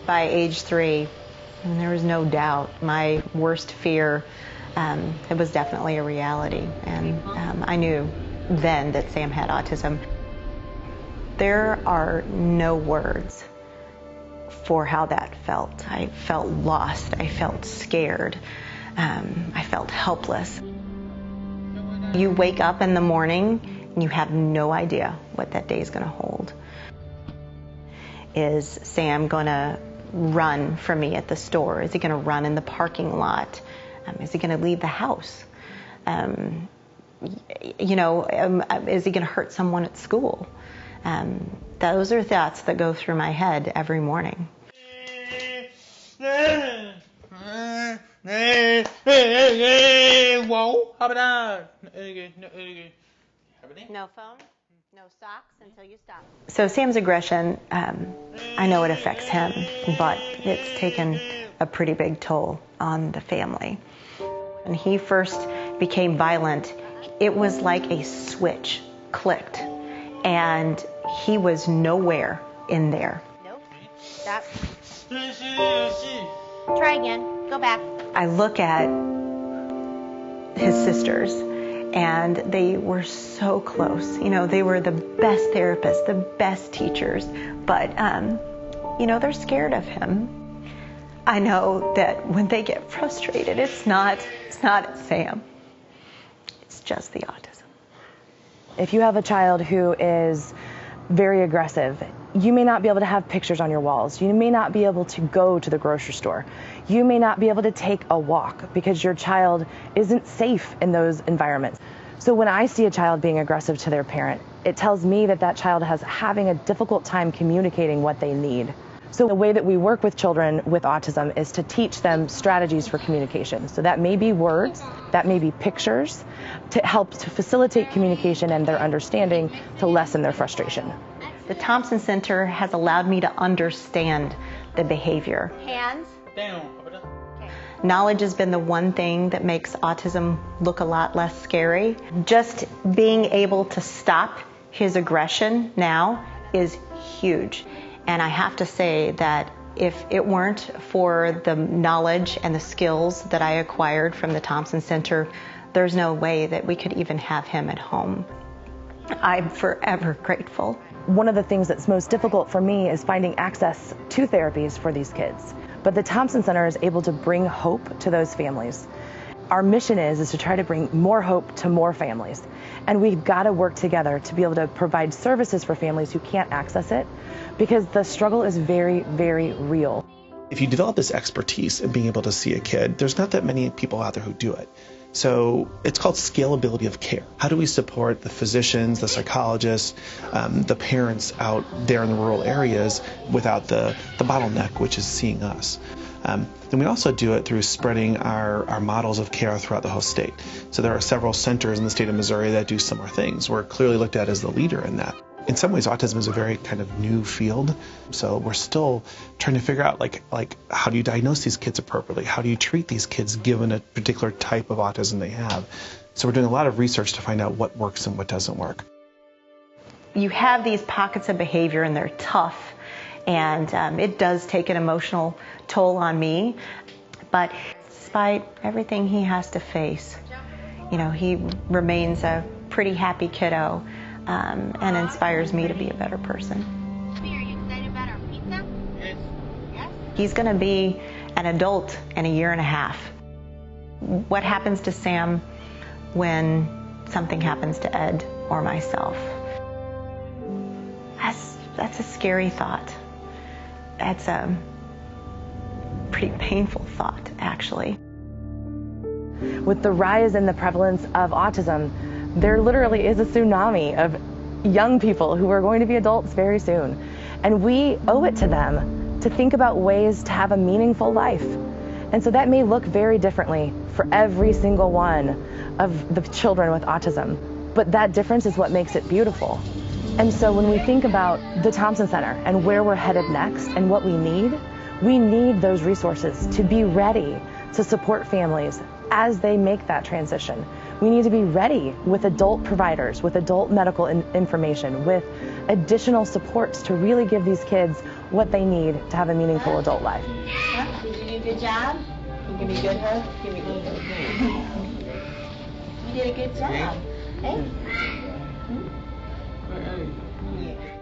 By age 3, and there was no doubt my worst fear, it was definitely a reality, and I knew then that Sam had autism. There are no words for how that felt. I felt lost, I felt scared, I felt helpless. You wake up in the morning and you have no idea what that day is going to hold. Is Sam going to run for me at the store? Is he going to run in the parking lot? Is he going to leave the house? Is he going to hurt someone at school? Those are thoughts that go through my head every morning. No phone, no socks until you stop. So Sam's aggression, I know it affects him, but it's taken a pretty big toll on the family. When he first became violent, it was like a switch clicked, and he was nowhere in there. Nope. Stop. Try again. Go back. I look at his sisters, and they were so close. You know, they were the best therapists, the best teachers, but, they're scared of him. I know that when they get frustrated, it's not at Sam. It's just the autism. If you have a child who is very aggressive, you may not be able to have pictures on your walls. You may not be able to go to the grocery store. You may not be able to take a walk because your child isn't safe in those environments. So when I see a child being aggressive to their parent, it tells me that that child is having a difficult time communicating what they need. So the way that we work with children with autism is to teach them strategies for communication. So that may be words, that may be pictures, to help to facilitate communication and their understanding, to lessen their frustration. The Thompson Center has allowed me to understand the behavior. Hands. Down. Okay. Knowledge has been the one thing that makes autism look a lot less scary. Just being able to stop his aggression now is huge. And I have to say that if it weren't for the knowledge and the skills that I acquired from the Thompson Center, there's no way that we could even have him at home. I'm forever grateful. One of the things that's most difficult for me is finding access to therapies for these kids. But the Thompson Center is able to bring hope to those families. Our mission is to try to bring more hope to more families. And we've got to work together to be able to provide services for families who can't access it, because the struggle is very, very real. If you develop this expertise in being able to see a kid, there's not that many people out there who do it. So it's called scalability of care. How do we support the physicians, the psychologists, the parents out there in the rural areas without the bottleneck, which is seeing us? Then we also do it through spreading our models of care throughout the whole state. So there are several centers in the state of Missouri that do similar things. We're clearly looked at as the leader in that. In some ways, autism is a very kind of new field, so we're still trying to figure out like how do you diagnose these kids appropriately? How do you treat these kids given a particular type of autism they have? So we're doing a lot of research to find out what works and what doesn't work. You have these pockets of behavior and they're tough, and it does take an emotional toll on me, but despite everything he has to face, he remains a pretty happy kiddo. And inspires me to be a better person. Are you excited about our pizza? Yes. Yes? He's going to be an adult in 1.5 years. What happens to Sam when something happens to Ed or myself? That's a scary thought. That's a pretty painful thought, actually. With the rise in the prevalence of autism, there literally is a tsunami of young people who are going to be adults very soon. And we owe it to them to think about ways to have a meaningful life. And so that may look very differently for every single one of the children with autism. But that difference is what makes it beautiful. And so when we think about the Thompson Center and where we're headed next and what we need those resources to be ready to support families as they make that transition. We need to be ready with adult providers, with adult medical information, with additional supports to really give these kids what they need to have a meaningful adult life. Did you do a good job? You give me a good hug? Give me a good hug. You did a good job. Hey? Hmm? Yeah.